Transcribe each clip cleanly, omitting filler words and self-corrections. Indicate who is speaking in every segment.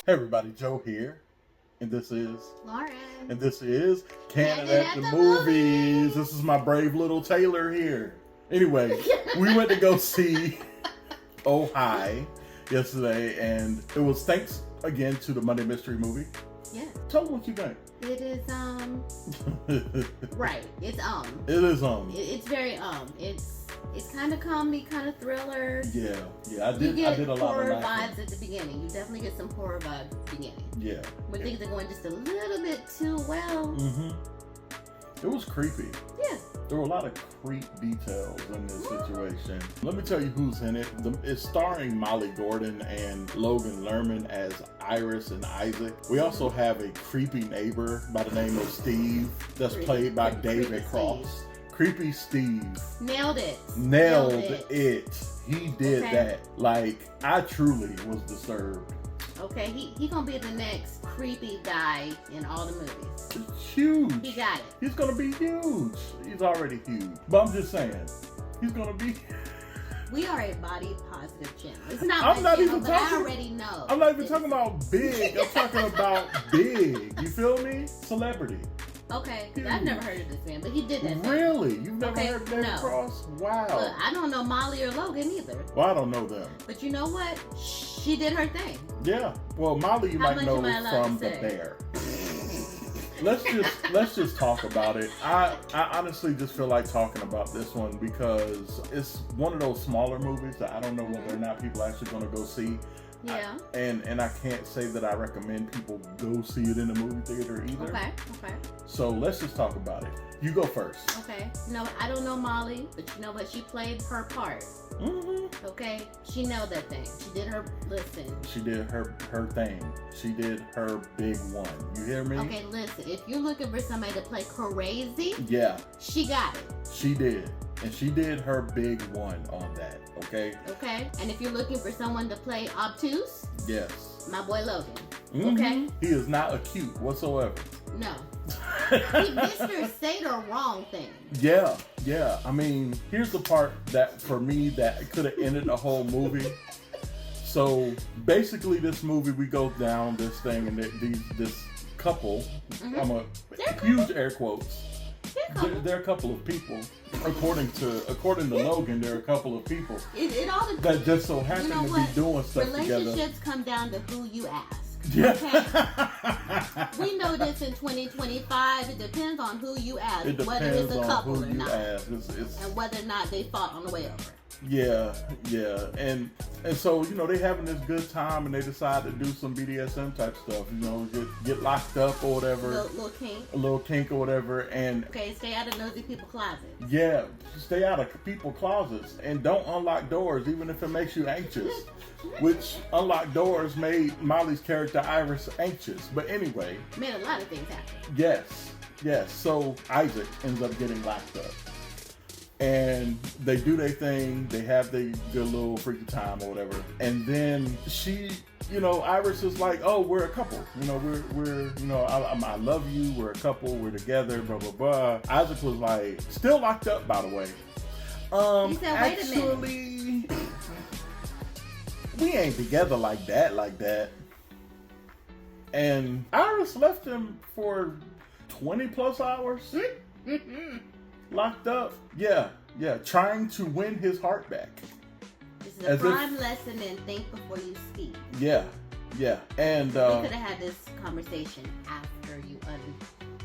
Speaker 1: Hey everybody, Joe here, and this is
Speaker 2: Lauren.
Speaker 1: And this is Candid at the
Speaker 2: Movies.
Speaker 1: Movies. This is my brave little Taylor here. Anyway, we went to go see Oh Hi yesterday, and it was thanks again to the Monday Mystery movie.
Speaker 2: Yeah.
Speaker 1: Tell me what you think.
Speaker 2: It is right. It's
Speaker 1: It is
Speaker 2: It's very It's kind of comedy, kind of thriller.
Speaker 1: Yeah. I did a lot of
Speaker 2: horror
Speaker 1: laughing.
Speaker 2: vibes at the beginning. You definitely get some horror vibes at the beginning.
Speaker 1: Yeah.
Speaker 2: When things are going just a little bit too well.
Speaker 1: Mm-hmm. It was creepy.
Speaker 2: Yeah.
Speaker 1: There were a lot of creep details in this situation. Let me tell you who's in it. It's starring Molly Gordon and Logan Lerman as Iris and Isaac. We also have a creepy neighbor by the name of Steve that's played by David Cross. Creepy Steve.
Speaker 2: Nailed it.
Speaker 1: Nailed it. He did
Speaker 2: Okay.
Speaker 1: that. Like, I truly was disturbed.
Speaker 2: Okay, he gonna be the next creepy guy in all the movies.
Speaker 1: It's huge.
Speaker 2: He got it.
Speaker 1: He's gonna be huge. He's already huge. But I'm just saying, he's gonna be.
Speaker 2: We are a body positive channel. It's not
Speaker 1: I'm
Speaker 2: my
Speaker 1: not
Speaker 2: channel,
Speaker 1: even
Speaker 2: but
Speaker 1: talking.
Speaker 2: I already know.
Speaker 1: I'm not even talking about big. I'm talking about big. You feel me? Celebrity.
Speaker 2: Okay, 'cause I've never heard of this man, but he did that thing.
Speaker 1: Really? You've never
Speaker 2: Okay,
Speaker 1: heard David
Speaker 2: no.
Speaker 1: Cross? Wow.
Speaker 2: Look, I don't know Molly or Logan either.
Speaker 1: Well, I don't know them.
Speaker 2: But you know what? She did her thing.
Speaker 1: Yeah. Well, Molly you
Speaker 2: How
Speaker 1: might
Speaker 2: much
Speaker 1: know
Speaker 2: am I allowed
Speaker 1: from
Speaker 2: to
Speaker 1: The
Speaker 2: say?
Speaker 1: Bear. Let's just talk about it. I honestly just feel like talking about this one because it's one of those smaller movies that I don't know whether or not people are actually going to go see.
Speaker 2: Yeah.
Speaker 1: And I can't say that I recommend people go see it in the movie theater either.
Speaker 2: Okay.
Speaker 1: So let's just talk about it. You go first.
Speaker 2: Okay. No, I don't know Molly, but you know what? She played her part.
Speaker 1: Mm-hmm.
Speaker 2: Okay. She nailed that thing. She did her. Listen.
Speaker 1: She did her thing. She did her big one. You hear me?
Speaker 2: Okay. Listen. If you're looking for somebody to play crazy,
Speaker 1: Yeah.
Speaker 2: she got it.
Speaker 1: She did. And she did her big one on that. Okay?
Speaker 2: Okay. And if you're looking for someone to play obtuse,
Speaker 1: Yes.
Speaker 2: my boy Logan.
Speaker 1: Mm-hmm.
Speaker 2: Okay.
Speaker 1: He is not acute whatsoever.
Speaker 2: No. He Mr. Say the wrong thing.
Speaker 1: Yeah. I mean, here's the part that for me that could have ended the whole movie. So basically, this movie we go down this thing and this couple.
Speaker 2: Mm-hmm.
Speaker 1: I'm a huge air quotes. They're a couple of people. According to Logan, there are a couple of people
Speaker 2: It all depends.
Speaker 1: that just so happen to be doing stuff together.
Speaker 2: Relationships come down to who you ask.
Speaker 1: Yeah.
Speaker 2: Okay? We know this in 2025. It depends on who you ask,
Speaker 1: It
Speaker 2: whether
Speaker 1: depends
Speaker 2: it's a
Speaker 1: on
Speaker 2: couple
Speaker 1: who
Speaker 2: or
Speaker 1: you
Speaker 2: not,
Speaker 1: ask. It's,
Speaker 2: and whether or not they fought on the way over.
Speaker 1: yeah, and so they having this good time and they decide to do some BDSM type stuff. Get locked up or whatever,
Speaker 2: A little kink.
Speaker 1: or whatever, and
Speaker 2: Okay, stay out of nosy people's closets.
Speaker 1: yeah, stay out of people's closets and don't unlock doors even if it makes you anxious. Which unlocked doors made Molly's character Iris anxious. But anyway,
Speaker 2: Made a lot of things happen.
Speaker 1: yes. So Isaac ends up getting locked up. And they do their thing, they have their little freaky time or whatever. And then she, Iris is like, oh, we're a couple. We're I love you, we're a couple, we're together, blah, blah, blah. Isaac was like, still locked up, by the way.
Speaker 2: He said, wait a minute.
Speaker 1: Actually, we ain't together like that. And Iris left him for 20 plus hours. Locked up. Yeah, trying to win his heart back.
Speaker 2: This is a prime lesson in think before you speak.
Speaker 1: Yeah. And
Speaker 2: We could have had this conversation after you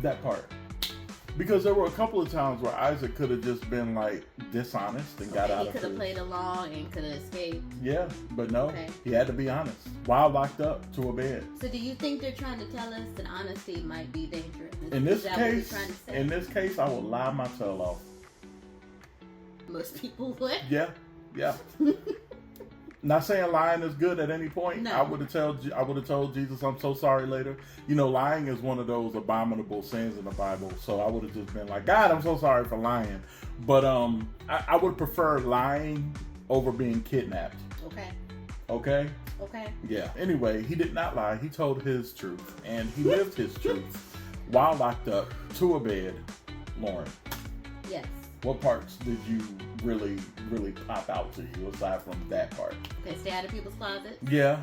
Speaker 1: that part. Because there were a couple of times where Isaac could have just been like dishonest and got out of it.
Speaker 2: He could have played along and could have escaped.
Speaker 1: Yeah, but no,
Speaker 2: Okay.
Speaker 1: He had to be honest while locked up to a bed.
Speaker 2: So do you think they're trying to tell us that honesty might be dangerous?
Speaker 1: In this
Speaker 2: Is that what you're
Speaker 1: case,
Speaker 2: trying to say?
Speaker 1: I will lie my tail off.
Speaker 2: Most people would.
Speaker 1: Yeah. Not saying lying is good at any point.
Speaker 2: No.
Speaker 1: I would have told Jesus I'm so sorry later. Lying is one of those abominable sins in the Bible. So I would have just been like, God, I'm so sorry for lying. But I would prefer lying over being kidnapped. Okay? Yeah. Anyway, he did not lie. He told his truth. And he lived his truth while locked up to a bed. Lauren.
Speaker 2: Yes.
Speaker 1: What parts did you really, really pop out to you aside from that part.
Speaker 2: Okay, stay out of people's closets.
Speaker 1: Yeah.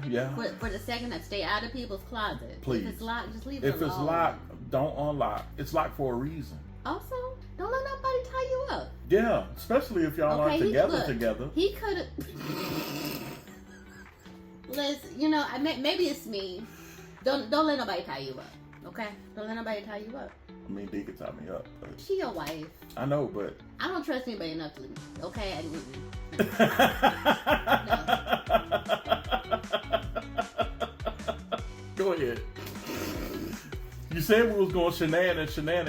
Speaker 2: For the second, stay out of people's closets.
Speaker 1: Please.
Speaker 2: If it's locked, just leave it alone.
Speaker 1: If it's locked, don't unlock. It's locked for a reason.
Speaker 2: Also, don't let nobody tie you up.
Speaker 1: Yeah, especially if y'all aren't together.
Speaker 2: He could have. Listen, maybe it's me. Don't let nobody tie you up. Okay, don't let nobody tie you up.
Speaker 1: I mean, D could tie me up. But
Speaker 2: She your wife.
Speaker 1: I know, but
Speaker 2: I don't trust anybody enough to leave me. Okay,
Speaker 1: Go ahead. You said we was going shenan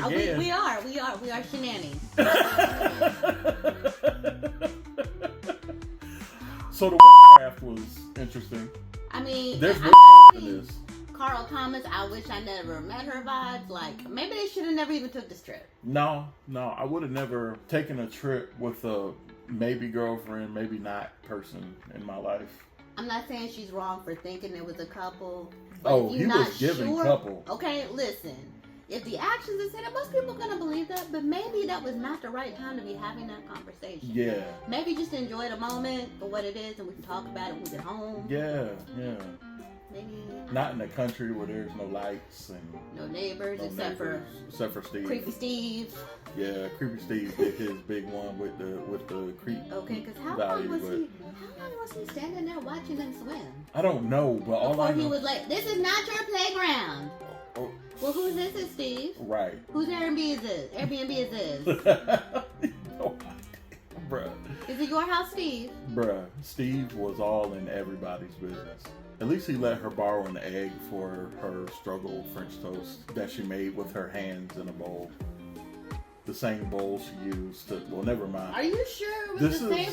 Speaker 1: again.
Speaker 2: We are shenanigans.
Speaker 1: So the witchcraft was interesting.
Speaker 2: I mean,
Speaker 1: there's witchcraft in this.
Speaker 2: Carl Thomas, I wish I never met her vibes. Like, maybe they should have never even took this trip.
Speaker 1: No, I would have never taken a trip with a maybe girlfriend, maybe not person in my life.
Speaker 2: I'm not saying she's wrong for thinking it was a couple.
Speaker 1: But he was giving couple.
Speaker 2: Okay, listen. If the actions are said, most people are going to believe that, but maybe that was not the right time to be having that conversation.
Speaker 1: Yeah.
Speaker 2: Maybe just enjoy the moment for what it is and we can talk about it when we get home.
Speaker 1: Yeah.
Speaker 2: Maybe
Speaker 1: not in a country where there's no lights and
Speaker 2: no neighbors, except for
Speaker 1: Steve.
Speaker 2: Creepy Steve.
Speaker 1: Yeah, Creepy Steve did his big one with the creep.
Speaker 2: Okay, because how long was he standing there watching them swim?
Speaker 1: I don't know, but all I know,
Speaker 2: he was like, "This is not your playground."
Speaker 1: Oh.
Speaker 2: Well, who's this? Is Steve?
Speaker 1: Right.
Speaker 2: Whose Airbnb is this?
Speaker 1: Bruh.
Speaker 2: Is it your house, Steve?
Speaker 1: Bruh, Steve was all in everybody's business. At least he let her borrow an egg for her struggle French toast that she made with her hands in a bowl. The same bowl she used to, well, never mind.
Speaker 2: Are you sure it was the same?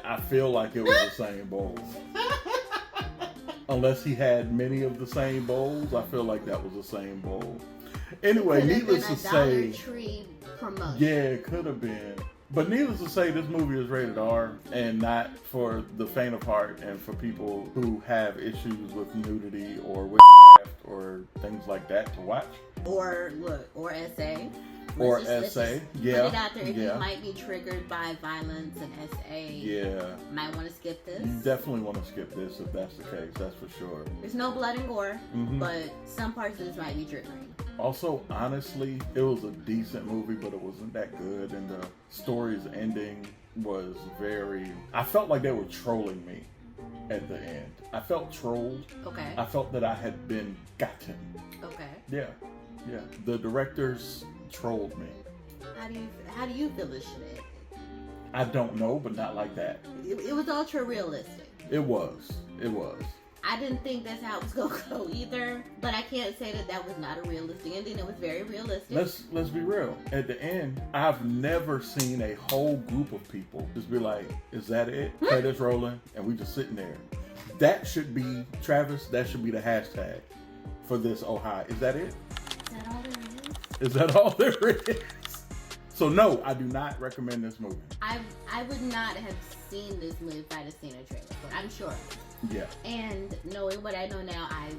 Speaker 1: I feel like it was the same bowl. Unless he had many of the same bowls, I feel like that was the same bowl. Anyway, needless to say,
Speaker 2: Dollar Tree promotion.
Speaker 1: Yeah, it could have been. But needless to say, this movie is rated R and not for the faint of heart and for people who have issues with nudity or witchcraft or things like that to watch.
Speaker 2: Or SA.
Speaker 1: Let's yeah.
Speaker 2: Put it out there if you might be triggered by violence and SA.
Speaker 1: Yeah.
Speaker 2: Might want to skip this.
Speaker 1: You definitely want to skip this if that's the case, that's for sure.
Speaker 2: There's no blood and gore, but some parts of this might be triggering.
Speaker 1: Also, honestly, it was a decent movie, but it wasn't that good, and the story's ending was I felt like they were trolling me at the end. I felt trolled.
Speaker 2: Okay.
Speaker 1: I felt that I had been gotten.
Speaker 2: Okay.
Speaker 1: Yeah. The directors trolled me.
Speaker 2: How do you feel this shit ended?
Speaker 1: I don't know, but not like that.
Speaker 2: It was ultra realistic.
Speaker 1: It was.
Speaker 2: I didn't think that's how it was gonna go either, but I can't say that was not a realistic ending. It was very realistic.
Speaker 1: Let's be real. At the end, I've never seen a whole group of people just be like, "Is that it?" Credits rolling, and we just sitting there. That should be, Travis. That should be the hashtag for this. Oh hi, is that it? Is that all there is? So no, I do not recommend this movie.
Speaker 2: I would not have seen this movie if I'd have seen a trailer for it. I'm sure.
Speaker 1: Yeah.
Speaker 2: And knowing what I know now, I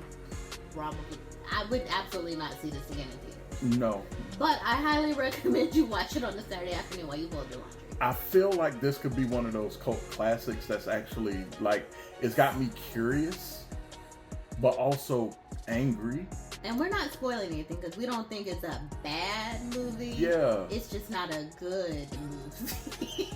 Speaker 2: would absolutely not see this again in theaters.
Speaker 1: No.
Speaker 2: But I highly recommend you watch it on a Saturday afternoon while you fold your laundry.
Speaker 1: I feel like this could be one of those cult classics that's actually like, it's got me curious, but also angry.
Speaker 2: And we're not spoiling anything because we don't think it's a bad movie.
Speaker 1: Yeah.
Speaker 2: It's just not a good movie.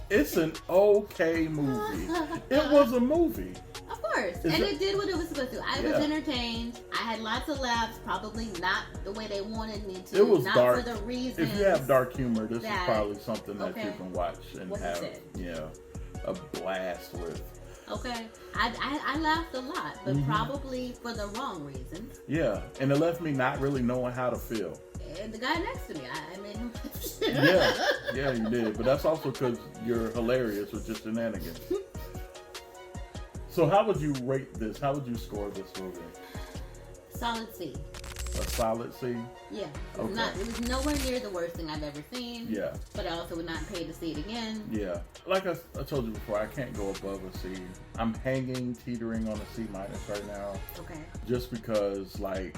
Speaker 1: It's an okay movie. It was a movie.
Speaker 2: Of course. It did what it was supposed to. I was entertained. I had lots of laughs, probably not the way they wanted me to.
Speaker 1: It was
Speaker 2: not
Speaker 1: dark.
Speaker 2: For the reasons.
Speaker 1: If you have dark humor, this is probably something that you can watch and have a blast with.
Speaker 2: Okay. I laughed a lot, but probably for the wrong reasons.
Speaker 1: Yeah, and it left me not really knowing how to feel.
Speaker 2: And the guy next to me, I made him.
Speaker 1: Yeah, you did. But that's also because you're hilarious with just shenanigans. So how would you rate this? How would you score this movie?
Speaker 2: Solid C.
Speaker 1: A solid C?
Speaker 2: Yeah. It was nowhere near the worst thing I've ever seen.
Speaker 1: Yeah.
Speaker 2: But I also would not pay to see it again.
Speaker 1: Yeah. Like I told you before, I can't go above a C. I'm teetering on a C- right now.
Speaker 2: Okay.
Speaker 1: Just because, like,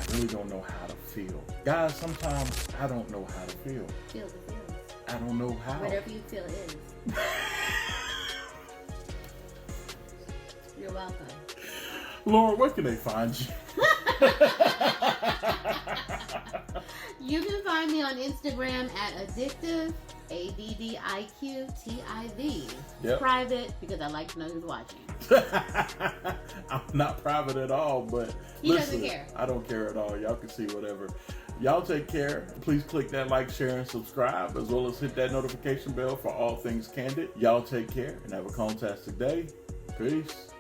Speaker 1: I really don't know how to feel. Guys, sometimes I don't know how to feel.
Speaker 2: Feel the feelings.
Speaker 1: I don't know how.
Speaker 2: Whatever you feel is. You're welcome.
Speaker 1: Laura, where can they find you?
Speaker 2: You can find me on Instagram at addictive, ADDIQTIV.
Speaker 1: Yep.
Speaker 2: Private, because I like to know who's watching.
Speaker 1: I'm not private at all, but
Speaker 2: He doesn't care.
Speaker 1: I don't care at all. Y'all can see whatever. Y'all take care. Please click that like, share, and subscribe, as well as hit that notification bell for all things Candid. Y'all take care and have a fantastic day. Peace.